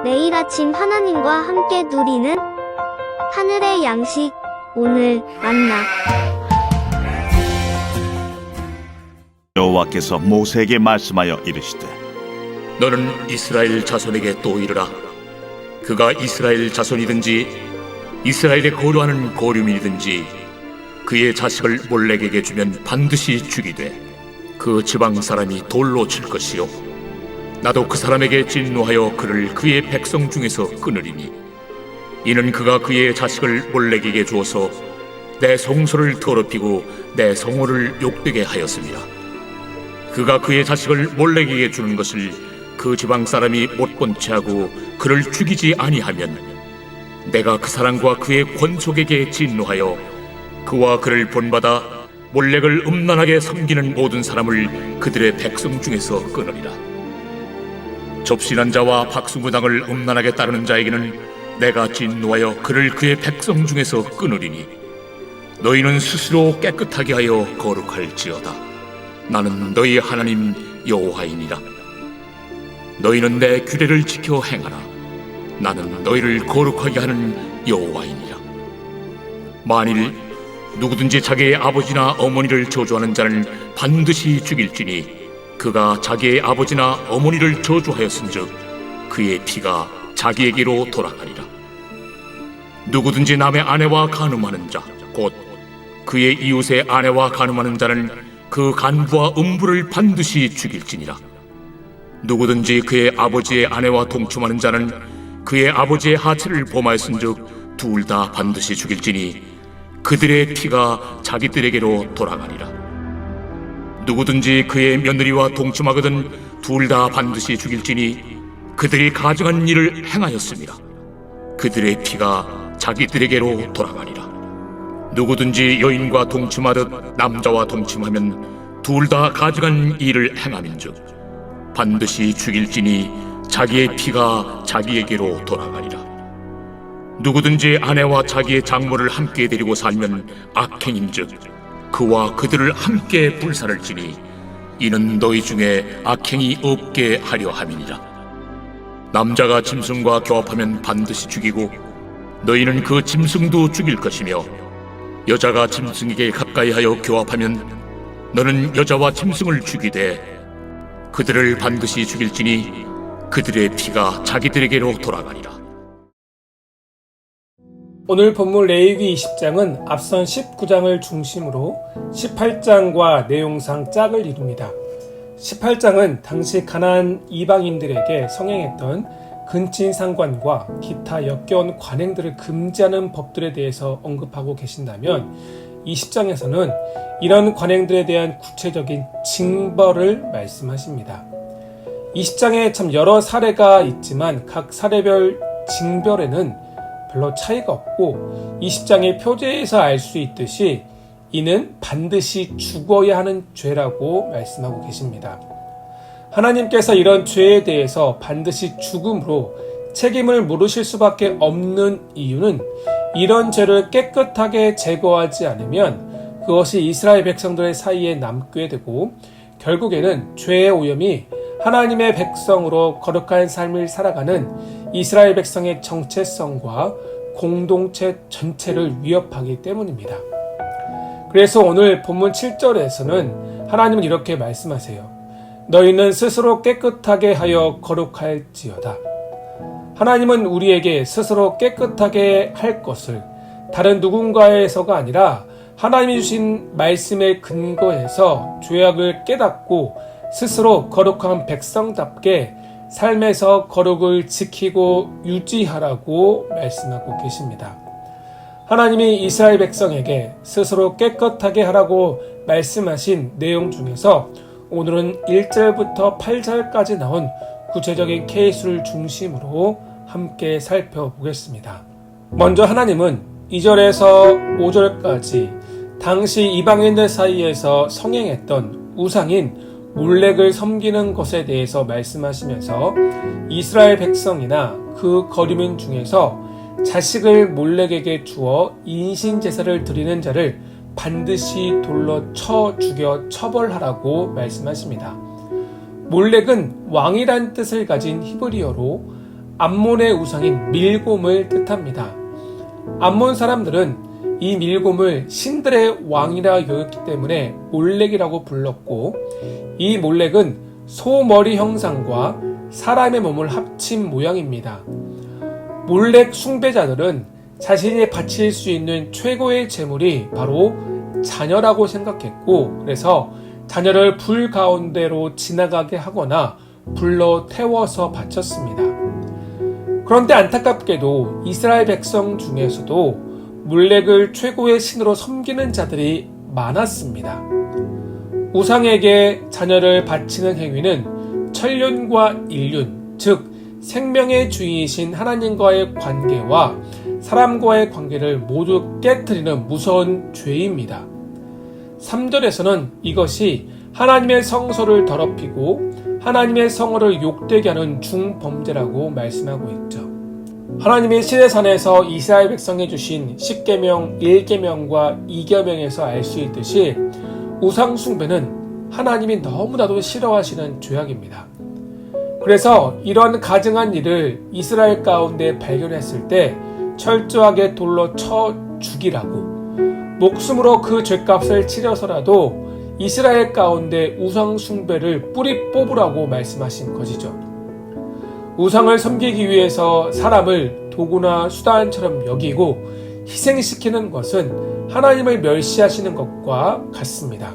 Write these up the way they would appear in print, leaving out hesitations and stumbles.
매일 아침 하나님과 함께 누리는 하늘의 양식, 오늘 만나. 여호와께서 모세에게 말씀하여 이르시되 너는 이스라엘 자손에게 또 이르라. 그가 이스라엘 자손이든지 이스라엘에 거류하는 거류민이든지 그의 자식을 몰렉에게 주면 반드시 죽이되 그 지방 사람이 돌로 칠 것이요 나도 그 사람에게 진노하여 그를 그의 백성 중에서 끊으리니 이는 그가 그의 자식을 몰렉에게 주어서 내 성소를 더럽히고 내 성호를 욕되게 하였습니다. 그가 그의 자식을 몰렉에게 주는 것을 그 지방 사람이 못 본 채하고 그를 죽이지 아니하면 내가 그 사람과 그의 권속에게 진노하여 그와 그를 본받아 몰렉을 음란하게 섬기는 모든 사람을 그들의 백성 중에서 끊으리라. 접신한 자와 박수무당을 음란하게 따르는 자에게는 내가 진노하여 그를 그의 백성 중에서 끊으리니 너희는 스스로 깨끗하게 하여 거룩할지어다. 나는 너희 하나님 여호와이니라. 너희는 내 규례를 지켜 행하라. 나는 너희를 거룩하게 하는 여호와이니라. 만일 누구든지 자기의 아버지나 어머니를 저주하는 자는 반드시 죽일지니 그가 자기의 아버지나 어머니를 저주하였은즉 그의 피가 자기에게로 돌아가리라. 누구든지 남의 아내와 간음하는 자 곧 그의 이웃의 아내와 간음하는 자는 그 간부와 음부를 반드시 죽일지니라. 누구든지 그의 아버지의 아내와 동침하는 자는 그의 아버지의 하체를 범하였은즉 둘 다 반드시 죽일지니 그들의 피가 자기들에게로 돌아가리라. 누구든지 그의 며느리와 동침하거든 둘 다 반드시 죽일지니 그들이 가증한 일을 행하였습니다. 그들의 피가 자기들에게로 돌아가리라. 누구든지 여인과 동침하듯 남자와 동침하면 둘 다 가증한 일을 행함인즉 반드시 죽일지니 자기의 피가 자기에게로 돌아가리라. 누구든지 아내와 자기의 장모를 함께 데리고 살면 악행인즉 그와 그들을 함께 불살을지니 이는 너희 중에 악행이 없게 하려 함이니라. 남자가 짐승과 교합하면 반드시 죽이고 너희는 그 짐승도 죽일 것이며 여자가 짐승에게 가까이하여 교합하면 너는 여자와 짐승을 죽이되 그들을 반드시 죽일지니 그들의 피가 자기들에게로 돌아가리라. 오늘 본문 레위기 20장은 앞선 19장을 중심으로 18장과 내용상 짝을 이룹니다. 18장은 당시 가나안 이방인들에게 성행했던 근친상관과 기타 역겨운 관행들을 금지하는 법들에 대해서 언급하고 계신다면 20장에서는 이런 관행들에 대한 구체적인 징벌을 말씀하십니다. 20장에 참 여러 사례가 있지만 각 사례별 징벌에는 별로 차이가 없고 20장의 표제에서 알 수 있듯이 이는 반드시 죽어야 하는 죄라고 말씀하고 계십니다. 하나님께서 이런 죄에 대해서 반드시 죽음으로 책임을 물으실 수밖에 없는 이유는 이런 죄를 깨끗하게 제거하지 않으면 그것이 이스라엘 백성들의 사이에 남게 되고 결국에는 죄의 오염이 하나님의 백성으로 거룩한 삶을 살아가는 이스라엘 백성의 정체성과 공동체 전체를 위협하기 때문입니다. 그래서 오늘 본문 7절에서는 하나님은 이렇게 말씀하세요. 너희는 스스로 깨끗하게 하여 거룩할지어다. 하나님은 우리에게 스스로 깨끗하게 할 것을 다른 누군가에서가 아니라 하나님이 주신 말씀에 근거해서 죄악을 깨닫고 스스로 거룩한 백성답게 삶에서 거룩을 지키고 유지하라고 말씀하고 계십니다. 하나님이 이스라엘 백성에게 스스로 깨끗하게 하라고 말씀하신 내용 중에서 오늘은 1절부터 8절까지 나온 구체적인 케이스를 중심으로 함께 살펴보겠습니다. 먼저 하나님은 2절에서 5절까지 당시 이방인들 사이에서 성행했던 우상인 몰렉을 섬기는 것에 대해서 말씀하시면서 이스라엘 백성이나 그 거류민 중에서 자식을 몰렉에게 주어 인신제사를 드리는 자를 반드시 돌로 쳐 죽여 처벌하라고 말씀하십니다. 몰렉은 왕이란 뜻을 가진 히브리어로 암몬의 우상인 밀곰을 뜻합니다. 암몬 사람들은 이 밀곰을 신들의 왕이라 여겼기 때문에 몰렉이라고 불렀고, 이 몰렉은 소머리 형상과 사람의 몸을 합친 모양입니다. 몰렉 숭배자들은 자신이 바칠 수 있는 최고의 제물이 바로 자녀라고 생각했고, 그래서 자녀를 불 가운데로 지나가게 하거나 불러 태워서 바쳤습니다. 그런데 안타깝게도 이스라엘 백성 중에서도 몰렉을 최고의 신으로 섬기는 자들이 많았습니다. 우상에게 자녀를 바치는 행위는 천륜과 인륜, 즉 생명의 주인이신 하나님과의 관계와 사람과의 관계를 모두 깨트리는 무서운 죄입니다. 3절에서는 이것이 하나님의 성소를 더럽히고 하나님의 성호를 욕되게 하는 중범죄라고 말씀하고 있죠. 하나님이 시내산에서 이스라엘 백성에 주신 10계명, 1계명과 2계명에서 알 수 있듯이 우상 숭배는 하나님이 너무나도 싫어하시는 죄악입니다. 그래서 이런 가증한 일을 이스라엘 가운데 발견했을 때 철저하게 돌로 쳐 죽이라고, 목숨으로 그 죄값을 치러서라도 이스라엘 가운데 우상 숭배를 뿌리 뽑으라고 말씀하신 것이죠. 우상을 섬기기 위해서 사람을 도구나 수단처럼 여기고 희생시키는 것은 하나님을 멸시하시는 것과 같습니다.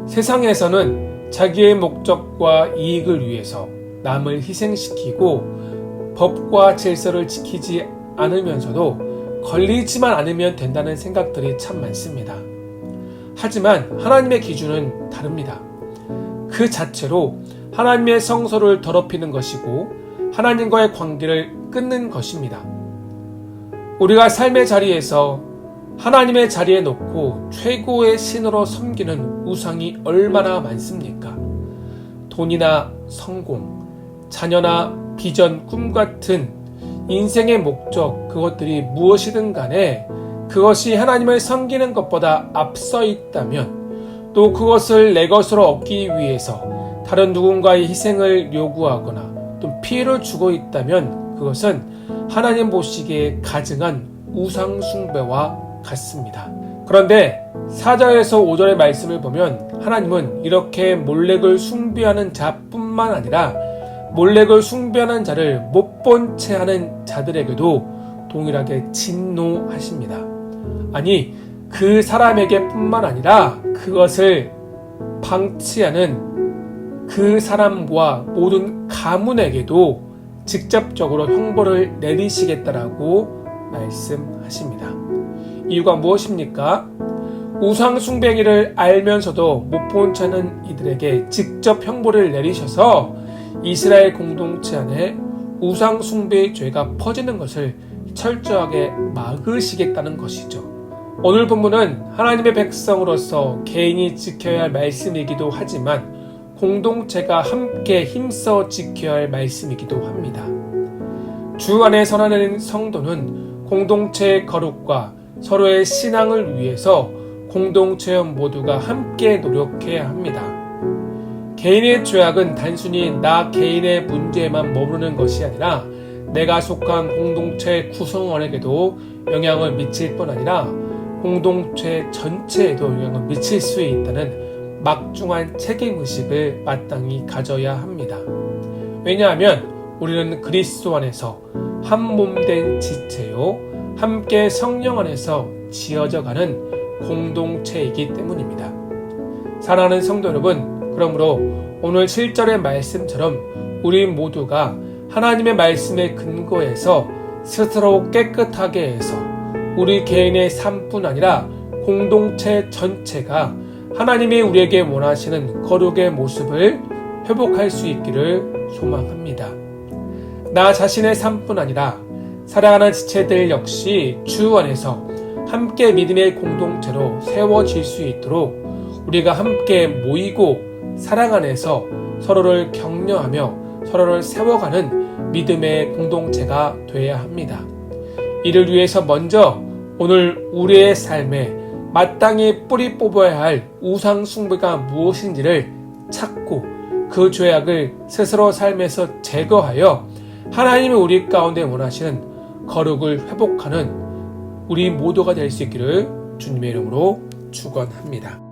세상에서는 자기의 목적과 이익을 위해서 남을 희생시키고 법과 질서를 지키지 않으면서도 걸리지만 않으면 된다는 생각들이 참 많습니다. 하지만 하나님의 기준은 다릅니다. 그 자체로 하나님의 성소를 더럽히는 것이고 하나님과의 관계를 끊는 것입니다. 우리가 삶의 자리에서 하나님의 자리에 놓고 최고의 신으로 섬기는 우상이 얼마나 많습니까? 돈이나 성공, 자녀나 비전, 꿈 같은 인생의 목적, 그것들이 무엇이든 간에 그것이 하나님을 섬기는 것보다 앞서 있다면, 또 그것을 내 것으로 얻기 위해서 다른 누군가의 희생을 요구하거나 또 피해를 주고 있다면 그것은 하나님 보시기에 가증한 우상 숭배와 같습니다. 그런데 4절에서 5절의 말씀을 보면 하나님은 이렇게 몰렉을 숭배하는 자뿐만 아니라 몰렉을 숭배하는 자를 못 본 채 하는 자들에게도 동일하게 진노하십니다. 아니, 그 사람에게 뿐만 아니라 그것을 방치하는 그 사람과 모든 가문에게도 직접적으로 형벌을 내리시겠다라고 말씀하십니다. 이유가 무엇입니까? 우상 숭배기를 알면서도 못 본 채는 이들에게 직접 형벌을 내리셔서 이스라엘 공동체 안에 우상 숭배의 죄가 퍼지는 것을 철저하게 막으시겠다는 것이죠. 오늘 본문은 하나님의 백성으로서 개인이 지켜야 할 말씀이기도 하지만 공동체가 함께 힘써 지켜야 할 말씀이기도 합니다. 주 안에 선하는 성도는 공동체의 거룩과 서로의 신앙을 위해서 공동체 모두가 함께 노력해야 합니다. 개인의 죄악은 단순히 나 개인의 문제에만 머무르는 것이 아니라 내가 속한 공동체 구성원에게도 영향을 미칠 뿐 아니라 공동체 전체에도 영향을 미칠 수 있다는 막중한 책임의식을 마땅히 가져야 합니다. 왜냐하면 우리는 그리스도 안에서 한 몸된 지체요 함께 성령 안에서 지어져가는 공동체이기 때문입니다. 사랑하는 성도 여러분, 그러므로 오늘 7절의 말씀처럼 우리 모두가 하나님의 말씀에 근거해서 스스로 깨끗하게 해서 우리 개인의 삶뿐 아니라 공동체 전체가 하나님이 우리에게 원하시는 거룩의 모습을 회복할 수 있기를 소망합니다. 나 자신의 삶뿐 아니라 사랑하는 지체들 역시 주 안에서 함께 믿음의 공동체로 세워질 수 있도록 우리가 함께 모이고 사랑 안에서 서로를 격려하며 서로를 세워가는 믿음의 공동체가 되어야 합니다. 이를 위해서 먼저 오늘 우리의 삶에 마땅히 뿌리 뽑아야 할 우상 숭배가 무엇인지를 찾고 그 죄악을 스스로 삶에서 제거하여 하나님이 우리 가운데 원하시는 거룩을 회복하는 우리 모두가 될 수 있기를 주님의 이름으로 축원합니다.